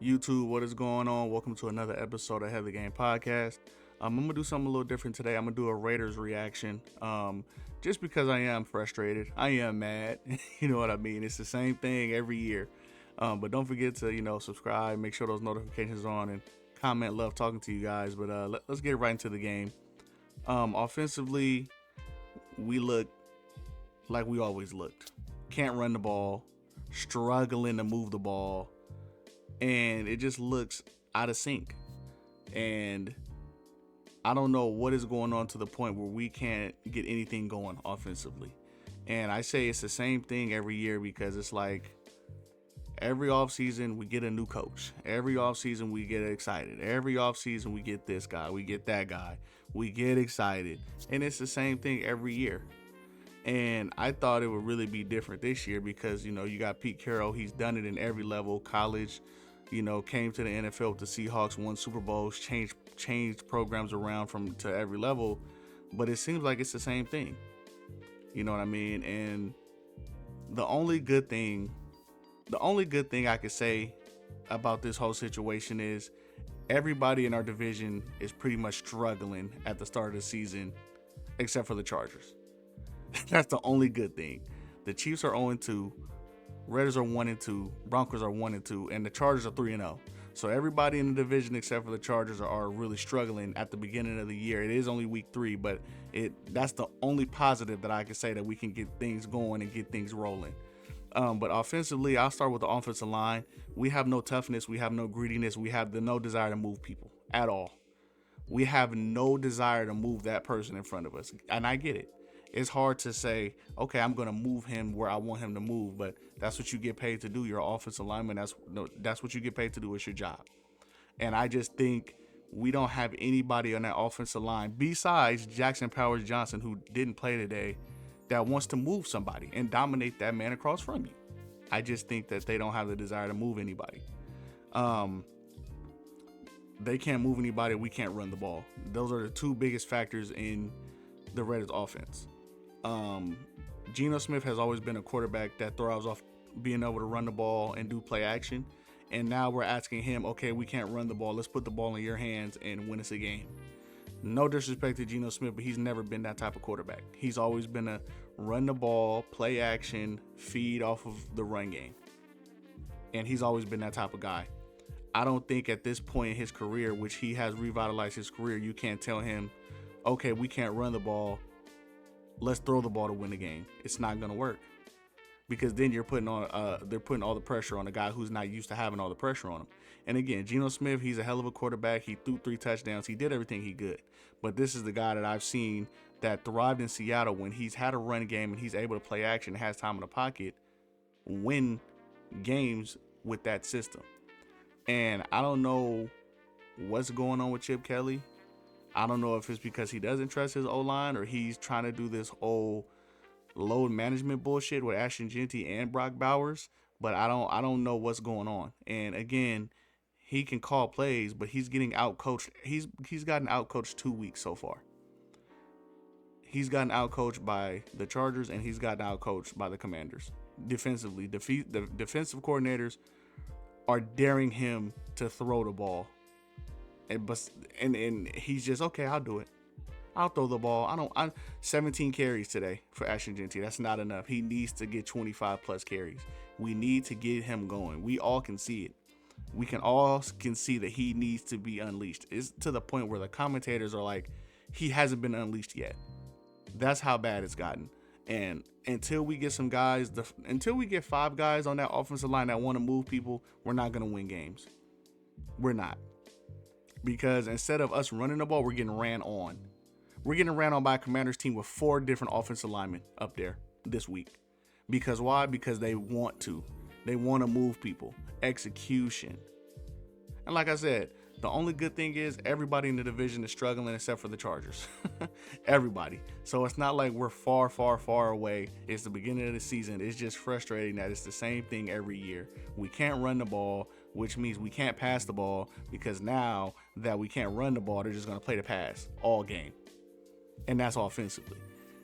YouTube, what is going on? Welcome to another episode of Ahead of the Game Podcast. I'm gonna do something a little different today. I'm gonna do a Raiders reaction. Just because I am frustrated, I am mad. You know what I mean? It's the same thing every year. But don't forget to subscribe, make sure those notifications are on, and comment. Love talking to you guys. But let's get right into the game. Offensively, we look like we always looked. Can't run the ball, struggling to move the ball, and it just looks out of sync. And I don't know what is going on to the point where we can't get anything going offensively. And I say it's the same thing every year because it's like every offseason we get a new coach. Every offseason we get excited. Every offseason we get this guy, we get that guy. We get excited. And it's the same thing every year. And I thought it would really be different this year because, you got Pete Carroll. He's done it in every level. College, came to the NFL with the Seahawks, won Super Bowls, changed programs around to every level. But it seems like it's the same thing. You know what I mean? And the only good thing I could say about this whole situation is everybody in our division is pretty much struggling at the start of the season, except for the Chargers. That's the only good thing. The Chiefs are 0-2, Raiders are 1-2, Broncos are 1-2, and the Chargers are 3-0. So everybody in the division except for the Chargers are really struggling at the beginning of the year. It is only week 3, but that's the only positive that I can say that we can get things going and get things rolling. But offensively, I'll start with the offensive line. We have no toughness. We have no greediness. We have no desire to move people at all. We have no desire to move that person in front of us. And I get it. It's hard to say, okay, I'm going to move him where I want him to move, but that's what you get paid to do. You're an offensive lineman. That's what you get paid to do. It's your job. And I just think we don't have anybody on that offensive line besides Jackson Powers Johnson, who didn't play today, that wants to move somebody and dominate that man across from you. I just think that they don't have the desire to move anybody. They can't move anybody. We can't run the ball. Those are the two biggest factors in the Raiders offense. Geno Smith has always been a quarterback that thrives off being able to run the ball and do play action. And now we're asking him, okay, we can't run the ball. Let's put the ball in your hands and win us a game. No disrespect to Geno Smith, but he's never been that type of quarterback. He's always been a run the ball, play action, feed off of the run game. And he's always been that type of guy. I don't think at this point in his career, which he has revitalized his career, you can't tell him, okay, we can't run the ball. Let's throw the ball to win the game. It's not going to work. Because then they're putting all the pressure on a guy who's not used to having all the pressure on him. And again, Geno Smith, he's a hell of a quarterback. He threw 3 touchdowns. He did everything he could. But this is the guy that I've seen that thrived in Seattle when he's had a run game and he's able to play action, has time in the pocket, win games with that system. And I don't know what's going on with Chip Kelly. I don't know if it's because he doesn't trust his O-line or he's trying to do this whole load management bullshit with Ashton Genty and Brock Bowers, but I don't know what's going on. And again, he can call plays, but he's getting outcoached. He's gotten outcoached 2 weeks so far. He's gotten outcoached by the Chargers and he's gotten outcoached by the Commanders. Defensively, the defensive coordinators are daring him to throw the ball. And he's just, okay, I'll do it. I'll throw the ball. 17 carries today for Ashton Genty. That's not enough. He needs to get 25 plus carries. We need to get him going. We all can see it. We can see that he needs to be unleashed. It's to the point where the commentators are like, he hasn't been unleashed yet. That's how bad it's gotten. And until we get some guys, until we get 5 guys on that offensive line that want to move people, we're not going to win games. We're not. Because instead of us running the ball, we're getting ran on. We're getting ran on by a Commanders team with 4 different offensive linemen up there this week. Because why? Because they want to. They want to move people. Execution. And like I said, the only good thing is everybody in the division is struggling except for the Chargers. Everybody. So it's not like we're far, far, far away. It's the beginning of the season. It's just frustrating that it's the same thing every year. We can't run the ball, which means we can't pass the ball because now that we can't run the ball, they're just going to play the pass all game. And that's offensively.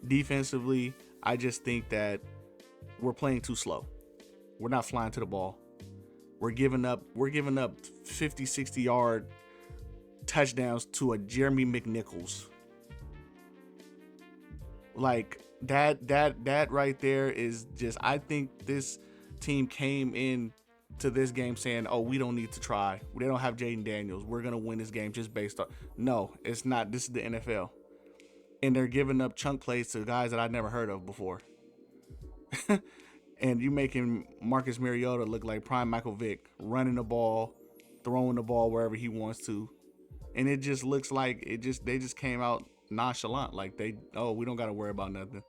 Defensively, I just think that we're playing too slow. We're not flying to the ball. We're giving up 50, 60-yard touchdowns to a Jeremy McNichols. Like that right there is just, I think this team came in to this game saying, oh, we don't need to try. They don't have Jaden Daniels. We're going to win this game just based on. No, it's not. This is the NFL. And they're giving up chunk plays to guys that I've never heard of before. And you making Marcus Mariota look like prime Michael Vick, running the ball, throwing the ball wherever he wants to. And it just looks like they just came out nonchalant. Like we don't got to worry about nothing.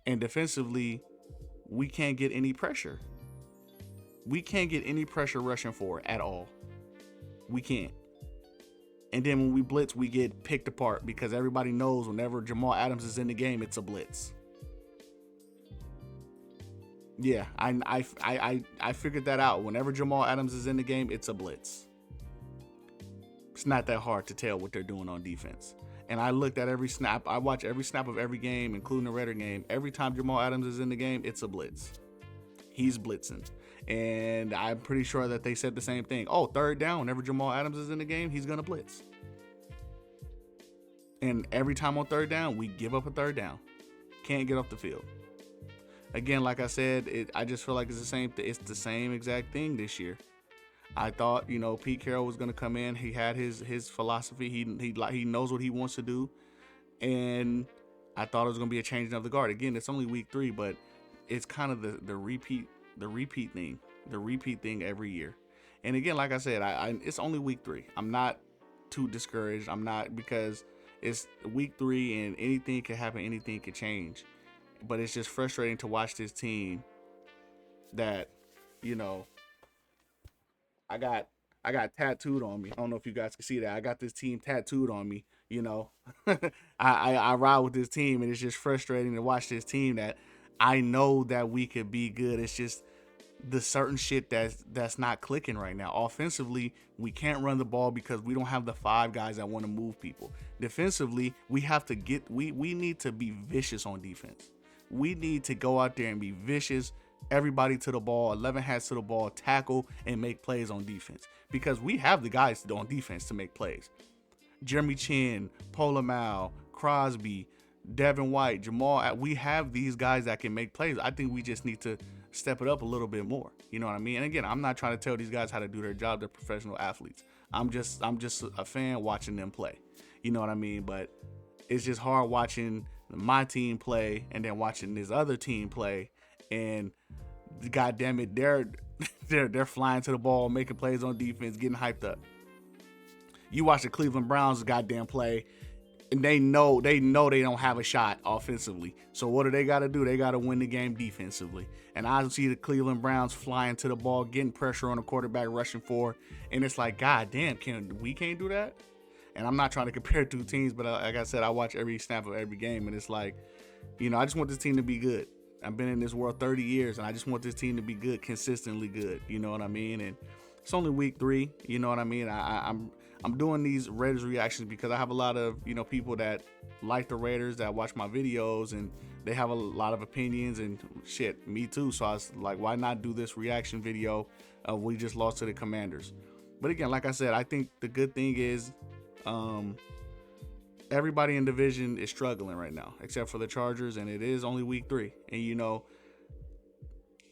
And defensively, we can't get any pressure. We can't get any pressure rushing forward at all. We can't. And then when we blitz, we get picked apart because everybody knows whenever Jamal Adams is in the game, it's a blitz. Yeah, I figured that out. Whenever Jamal Adams is in the game, it's a blitz. It's not that hard to tell what they're doing on defense. And I looked at every snap. I watch every snap of every game, including the Raider game. Every time Jamal Adams is in the game, it's a blitz. He's blitzing. And I'm pretty sure that they said the same thing. Oh, third down, whenever Jamal Adams is in the game, he's going to blitz. And every time on third down, we give up a third down. Can't get off the field. Again, like I said, I just feel like it's the same. It's the same exact thing this year. I thought, Pete Carroll was going to come in. He had his philosophy. He knows what he wants to do. And I thought it was going to be a changing of the guard. Again, it's only week 3, but it's kind of the repeat thing every year. And again, like I said, it's only week 3. I'm not too discouraged. I'm not, because it's week 3 and anything can happen. Anything can change. But it's just frustrating to watch this team that, I got tattooed on me. I don't know if you guys can see that. I got this team tattooed on me, I ride with this team, and it's just frustrating to watch this team that I know that we could be good. It's just the certain shit that's not clicking right now. Offensively, we can't run the ball because we don't have the 5 guys that want to move people. Defensively, we have to we need to be vicious on defense. We need to go out there and be vicious. Everybody to the ball, 11 hats to the ball, tackle, and make plays on defense. Because we have the guys on defense to make plays. Jeremy Chin, Polamal, Crosby, Devin White, Jamal, we have these guys that can make plays. I think we just need to step it up a little bit more. You know what I mean? And again, I'm not trying to tell these guys how to do their job. They're professional athletes. I'm just a fan watching them play. You know what I mean? But it's just hard watching my team play and then watching this other team play, and God damn it, they're flying to the ball, making plays on defense, getting hyped up. You watch the Cleveland Browns goddamn play, and they know they don't have a shot offensively. So what do they got to do? They got to win the game defensively. And I see the Cleveland Browns flying to the ball, getting pressure on the quarterback, rushing for, and it's like, God damn, we can't do that? And I'm not trying to compare two teams, but like I said, I watch every snap of every game, and it's like, I just want this team to be good. I've been in this world 30 years, and I just want this team to be good, consistently good. You know what I mean? And it's only week 3. You know what I mean? I'm doing these Raiders reactions because I have a lot of people that like the Raiders, that watch my videos, and they have a lot of opinions and shit. Me too. So I was like, why not do this reaction video? We just lost to the Commanders. But again, like I said, I think the good thing is, everybody in division is struggling right now, except for the Chargers, and it is only week 3. And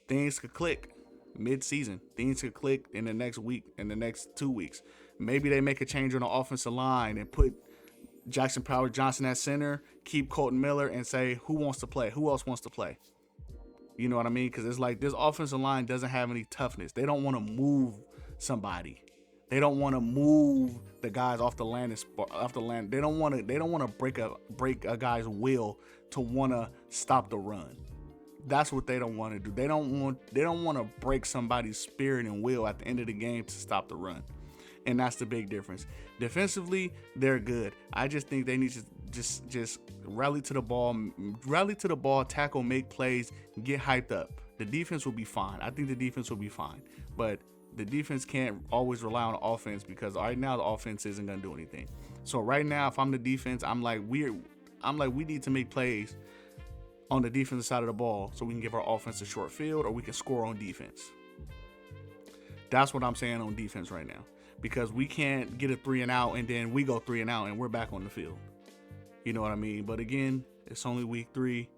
things could click mid-season. Things could click in the next week, in the next 2 weeks. Maybe they make a change on the offensive line and put Jackson Powers Johnson at center, keep Colton Miller, and say, who wants to play? Who else wants to play? You know what I mean? Because it's like this offensive line doesn't have any toughness. They don't want to move somebody. They don't want to move the guys off the land. They don't want to break a guy's will to want to stop the run. That's what they don't want to do. They don't want to break somebody's spirit and will at the end of the game to stop the run. And that's the big difference. Defensively, they're good. I just think they need to just rally to the ball, tackle, make plays, get hyped up. The defense will be fine. I think the defense will be fine. But the defense can't always rely on the offense, because right now the offense isn't going to do anything. So right now, if I'm the defense, I'm like, we need to make plays on the defensive side of the ball so we can give our offense a short field, or we can score on defense. That's what I'm saying on defense right now, because we can't get a 3 and out and then we go 3 and out and we're back on the field. You know what I mean? But again, it's only week 3.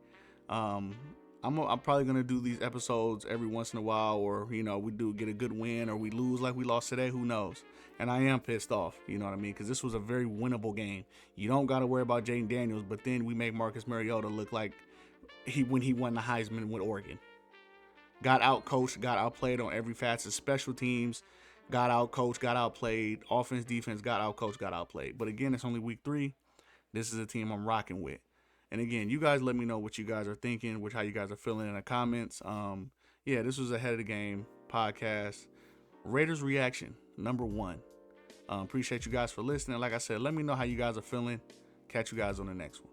I'm probably gonna do these episodes every once in a while, or we do get a good win, or we lose like we lost today. Who knows? And I am pissed off. You know what I mean? Because this was a very winnable game. You don't gotta worry about Jaden Daniels, but then we make Marcus Mariota look like when he won the Heisman with Oregon. Got out coached, got outplayed on every facet. Special teams got out coached, got outplayed. Offense, defense got out coached, got outplayed. But again, it's only week 3. This is a team I'm rocking with. And again, you guys let me know what you guys are thinking, how you guys are feeling in the comments. This was Ahead of the Game podcast. Raiders reaction, number 1. Appreciate you guys for listening. Like I said, let me know how you guys are feeling. Catch you guys on the next one.